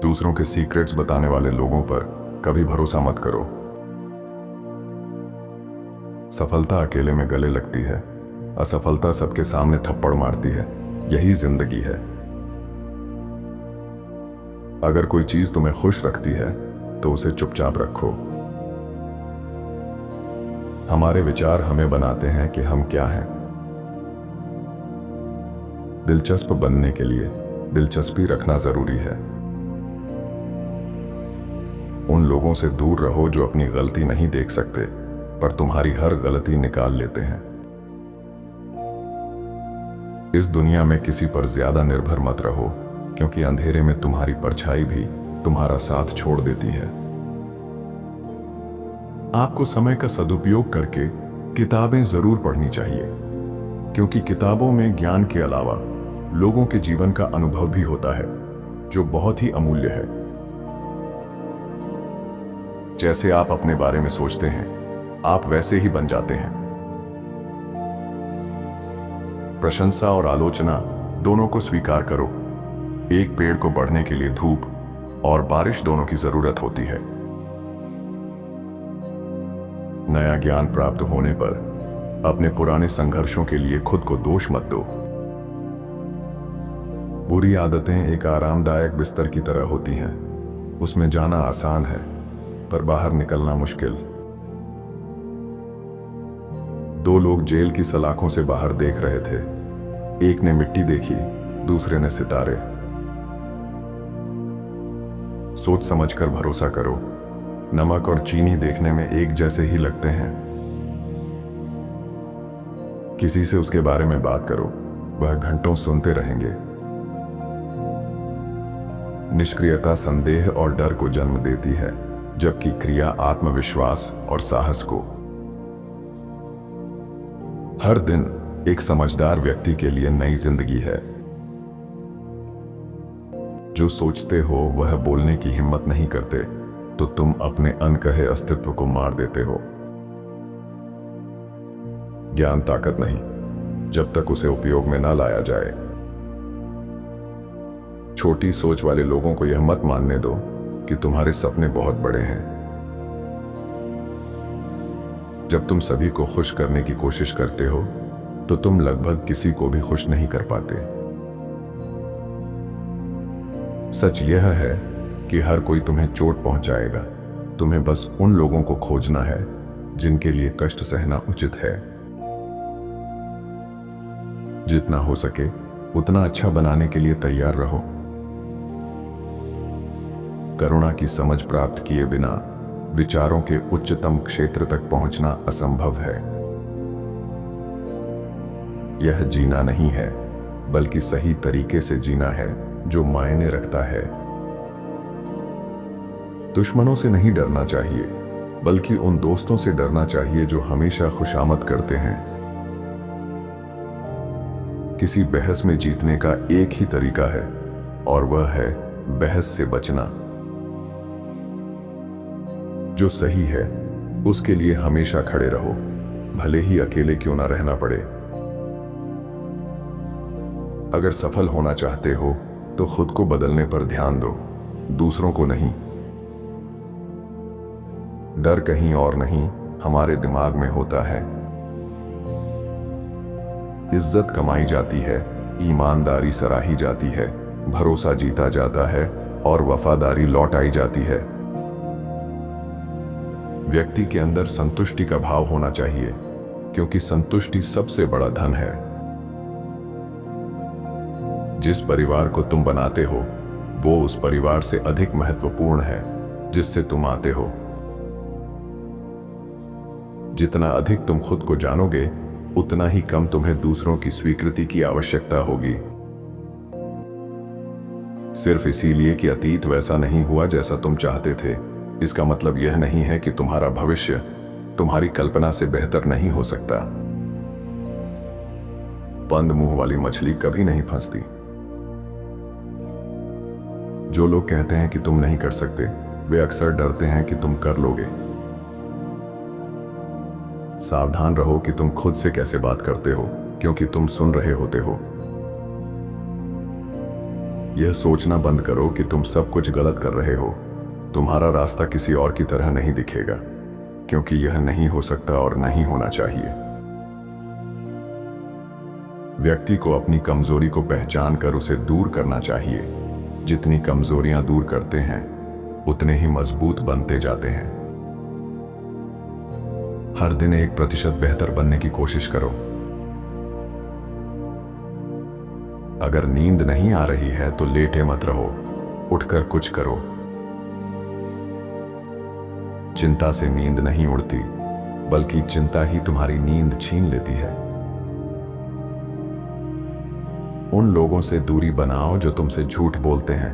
दूसरों के सीक्रेट्स बताने वाले लोगों पर कभी भरोसा मत करो। सफलता अकेले में गले लगती है, असफलता सबके सामने थप्पड़ मारती है। यही जिंदगी है। अगर कोई चीज तुम्हें खुश रखती है तो उसे चुपचाप रखो। हमारे विचार हमें बनाते हैं कि हम क्या हैं। दिलचस्प बनने के लिए दिलचस्पी रखना जरूरी है। उन लोगों से दूर रहो जो अपनी गलती नहीं देख सकते पर तुम्हारी हर गलती निकाल लेते हैं। इस दुनिया में किसी पर ज्यादा निर्भर मत रहो, क्योंकि अंधेरे में तुम्हारी परछाई भी तुम्हारा साथ छोड़ देती है। आपको समय का सदुपयोग करके किताबें जरूर पढ़नी चाहिए, क्योंकि किताबों में ज्ञान के अलावा लोगों के जीवन का अनुभव भी होता है जो बहुत ही अमूल्य है। जैसे आप अपने बारे में सोचते हैं, आप वैसे ही बन जाते हैं। प्रशंसा और आलोचना दोनों को स्वीकार करो। एक पेड़ को बढ़ने के लिए धूप और बारिश दोनों की जरूरत होती है। नया ज्ञान प्राप्त होने पर अपने पुराने संघर्षों के लिए खुद को दोष मत दो। बुरी आदतें एक आरामदायक बिस्तर की तरह होती हैं। उसमें जाना आसान है पर बाहर निकलना मुश्किल। दो लोग जेल की सलाखों से बाहर देख रहे थे। एक ने मिट्टी देखी, दूसरे ने सितारे। सोच समझकर भरोसा करो। नमक और चीनी देखने में एक जैसे ही लगते हैं। किसी से उसके बारे में बात करो, वह घंटों सुनते रहेंगे। निष्क्रियता संदेह और डर को जन्म देती है, जबकि क्रिया आत्मविश्वास और साहस को। हर दिन एक समझदार व्यक्ति के लिए नई जिंदगी है। जो सोचते हो वह बोलने की हिम्मत नहीं करते तो तुम अपने अनकहे अस्तित्व को मार देते हो। ज्ञान ताकत नहीं, जब तक उसे उपयोग में ना लाया जाए। छोटी सोच वाले लोगों को यह मत मानने दो कि तुम्हारे सपने बहुत बड़े हैं। जब तुम सभी को खुश करने की कोशिश करते हो तो तुम लगभग किसी को भी खुश नहीं कर पाते। सच यह है कि हर कोई तुम्हें चोट पहुंचाएगा। तुम्हें बस उन लोगों को खोजना है जिनके लिए कष्ट सहना उचित है। जितना हो सके उतना अच्छा बनाने के लिए तैयार रहो। करुणा की समझ प्राप्त किए बिना विचारों के उच्चतम क्षेत्र तक पहुंचना असंभव है। यह जीना नहीं है, बल्कि सही तरीके से जीना है जो मायने रखता है। दुश्मनों से नहीं डरना चाहिए, बल्कि उन दोस्तों से डरना चाहिए जो हमेशा खुशामद करते हैं। किसी बहस में जीतने का एक ही तरीका है और वह है बहस से बचना। जो सही है उसके लिए हमेशा खड़े रहो, भले ही अकेले क्यों ना रहना पड़े। अगर सफल होना चाहते हो तो खुद को बदलने पर ध्यान दो, दूसरों को नहीं। डर कहीं और नहीं, हमारे दिमाग में होता है। इज्जत कमाई जाती है, ईमानदारी सराही जाती है, भरोसा जीता जाता है और वफादारी लौट आई जाती है। व्यक्ति के अंदर संतुष्टि का भाव होना चाहिए, क्योंकि संतुष्टि सबसे बड़ा धन है। जिस परिवार को तुम बनाते हो वो उस परिवार से अधिक महत्वपूर्ण है जिससे तुम आते हो। जितना अधिक तुम खुद को जानोगे उतना ही कम तुम्हें दूसरों की स्वीकृति की आवश्यकता होगी। सिर्फ इसीलिए कि अतीत वैसा नहीं हुआ जैसा तुम चाहते थे, इसका मतलब यह नहीं है कि तुम्हारा भविष्य तुम्हारी कल्पना से बेहतर नहीं हो सकता। बंद मुंह वाली मछली कभी नहीं फंसती। जो लोग कहते हैं कि तुम नहीं कर सकते, वे अक्सर डरते हैं कि तुम कर लोगे। सावधान रहो कि तुम खुद से कैसे बात करते हो, क्योंकि तुम सुन रहे होते हो। यह सोचना बंद करो कि तुम सब कुछ गलत कर रहे हो। तुम्हारा रास्ता किसी और की तरह नहीं दिखेगा, क्योंकि यह नहीं हो सकता और नहीं होना चाहिए। व्यक्ति को अपनी कमजोरी को पहचान कर उसे दूर करना चाहिए। जितनी कमजोरियां दूर करते हैं, उतने ही मजबूत बनते जाते हैं। हर दिन 1% बेहतर बनने की कोशिश करो। अगर नींद नहीं आ रही है तो लेटे मत रहो, उठकर कुछ करो। चिंता से नींद नहीं उड़ती, बल्कि चिंता ही तुम्हारी नींद छीन लेती है। उन लोगों से दूरी बनाओ जो तुमसे झूठ बोलते हैं,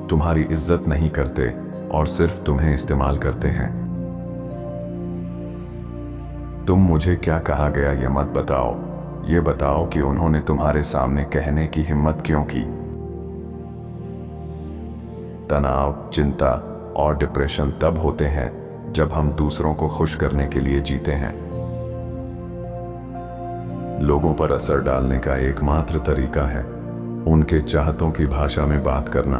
तुम्हारी इज्जत नहीं करते और सिर्फ तुम्हें इस्तेमाल करते हैं। तुम मुझे क्या कहा गया ये मत बताओ, ये बताओ कि उन्होंने तुम्हारे सामने कहने की हिम्मत क्यों की। तनाव, चिंता और डिप्रेशन तब होते हैं जब हम दूसरों को खुश करने के लिए जीते हैं। लोगों पर असर डालने का एकमात्र तरीका है उनके चाहतों की भाषा में बात करना।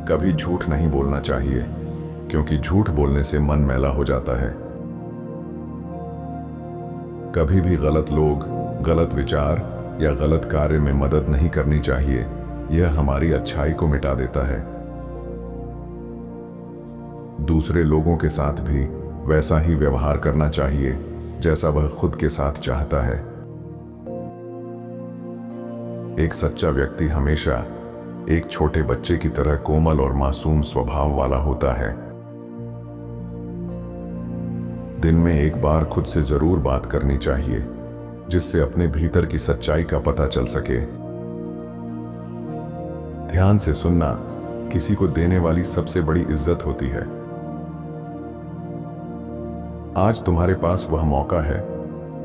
कभी झूठ नहीं बोलना चाहिए, क्योंकि झूठ बोलने से मन मैला हो जाता है। कभी भी गलत लोग, गलत विचार या गलत कार्य में मदद नहीं करनी चाहिए। यह हमारी अच्छाई को मिटा देता है। दूसरे लोगों के साथ भी वैसा ही व्यवहार करना चाहिए जैसा वह खुद के साथ चाहता है। एक सच्चा व्यक्ति हमेशा एक छोटे बच्चे की तरह कोमल और मासूम स्वभाव वाला होता है। दिन में एक बार खुद से जरूर बात करनी चाहिए, जिससे अपने भीतर की सच्चाई का पता चल सके। ध्यान से सुनना किसी को देने वाली सबसे बड़ी इज्जत होती है। आज तुम्हारे पास वह मौका है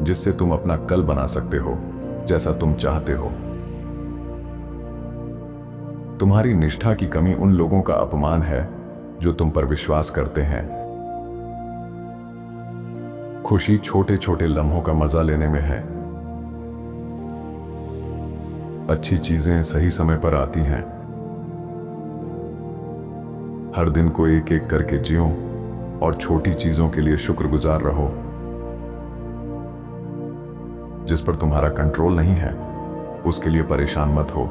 जिससे तुम अपना कल बना सकते हो जैसा तुम चाहते हो। तुम्हारी निष्ठा की कमी उन लोगों का अपमान है जो तुम पर विश्वास करते हैं। खुशी छोटे छोटे लम्हों का मजा लेने में है। अच्छी चीजें सही समय पर आती हैं। हर दिन को एक एक करके जियो और छोटी चीजों के लिए शुक्रगुजार रहो। जिस पर तुम्हारा कंट्रोल नहीं है, उसके लिए परेशान मत हो।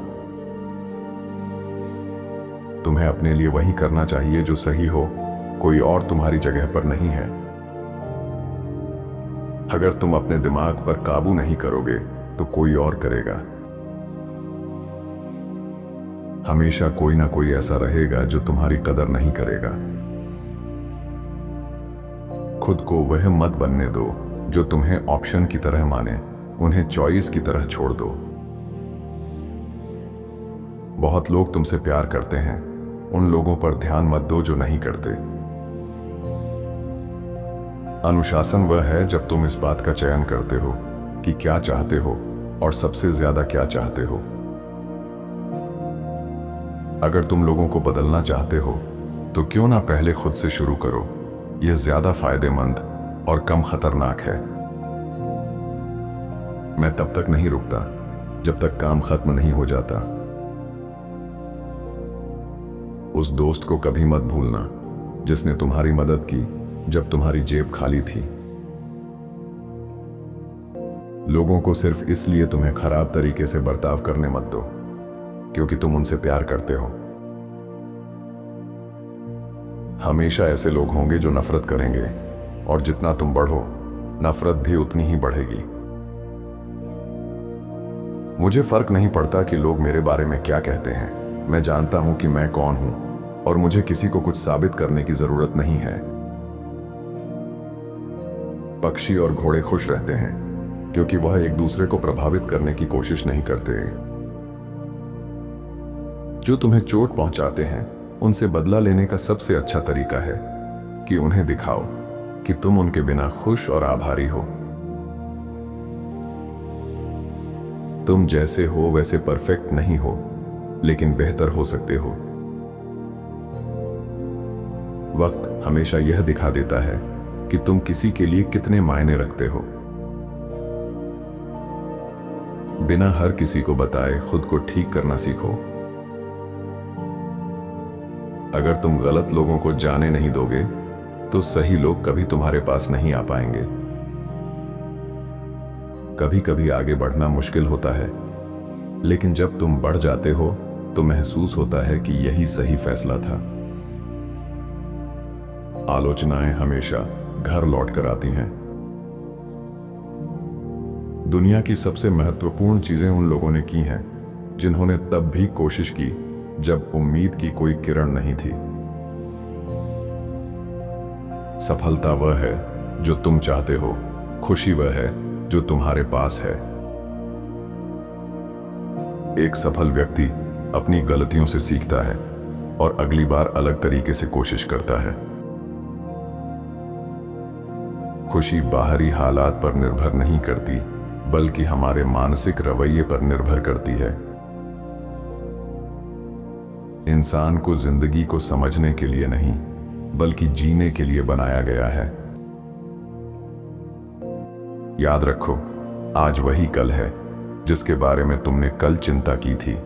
तुम्हें अपने लिए वही करना चाहिए जो सही हो, कोई और तुम्हारी जगह पर नहीं है। अगर तुम अपने दिमाग पर काबू नहीं करोगे तो कोई और करेगा। हमेशा कोई ना कोई ऐसा रहेगा जो तुम्हारी कदर नहीं करेगा। खुद को वह मत बनने दो जो तुम्हें ऑप्शन की तरह माने, उन्हें चॉइस की तरह छोड़ दो। बहुत लोग तुमसे प्यार करते हैं, उन लोगों पर ध्यान मत दो जो नहीं करते। अनुशासन वह है जब तुम इस बात का चयन करते हो कि क्या चाहते हो और सबसे ज्यादा क्या चाहते हो। अगर तुम लोगों को बदलना चाहते हो तो क्यों ना पहले खुद से शुरू करो। यह ज्यादा फायदेमंद और कम खतरनाक है। मैं तब तक नहीं रुकता जब तक काम खत्म नहीं हो जाता। उस दोस्त को कभी मत भूलना जिसने तुम्हारी मदद की जब तुम्हारी जेब खाली थी। लोगों को सिर्फ इसलिए तुम्हें खराब तरीके से बर्ताव करने मत दो क्योंकि तुम उनसे प्यार करते हो। हमेशा ऐसे लोग होंगे जो नफरत करेंगे, और जितना तुम बढ़ो, नफरत भी उतनी ही बढ़ेगी। मुझे फर्क नहीं पड़ता कि लोग मेरे बारे में क्या कहते हैं। मैं जानता हूं कि मैं कौन हूं और मुझे किसी को कुछ साबित करने की जरूरत नहीं है। पक्षी और घोड़े खुश रहते हैं क्योंकि वह एक दूसरे को प्रभावित करने की कोशिश नहीं करते। जो तुम्हें चोट पहुंचाते हैं, उनसे बदला लेने का सबसे अच्छा तरीका है कि उन्हें दिखाओ कि तुम उनके बिना खुश और आभारी हो। तुम जैसे हो वैसे परफेक्ट नहीं हो, लेकिन बेहतर हो सकते हो। वक्त हमेशा यह दिखा देता है कि तुम किसी के लिए कितने मायने रखते हो। बिना हर किसी को बताए खुद को ठीक करना सीखो। अगर तुम गलत लोगों को जाने नहीं दोगे तो सही लोग कभी तुम्हारे पास नहीं आ पाएंगे। कभी कभी आगे बढ़ना मुश्किल होता है, लेकिन जब तुम बढ़ जाते हो तो महसूस होता है कि यही सही फैसला था। आलोचनाएं हमेशा घर लौट कर आती हैं। दुनिया की सबसे महत्वपूर्ण चीजें उन लोगों ने की हैं जिन्होंने तब भी कोशिश की जब उम्मीद की कोई किरण नहीं थी। सफलता वह है जो तुम चाहते हो, खुशी वह है जो तुम्हारे पास है। एक सफल व्यक्ति अपनी गलतियों से सीखता है और अगली बार अलग तरीके से कोशिश करता है। खुशी बाहरी हालात पर निर्भर नहीं करती, बल्कि हमारे मानसिक रवैये पर निर्भर करती है। इंसान को जिंदगी को समझने के लिए नहीं, बल्कि जीने के लिए बनाया गया है। याद रखो, आज वही कल है जिसके बारे में तुमने कल चिंता की थी।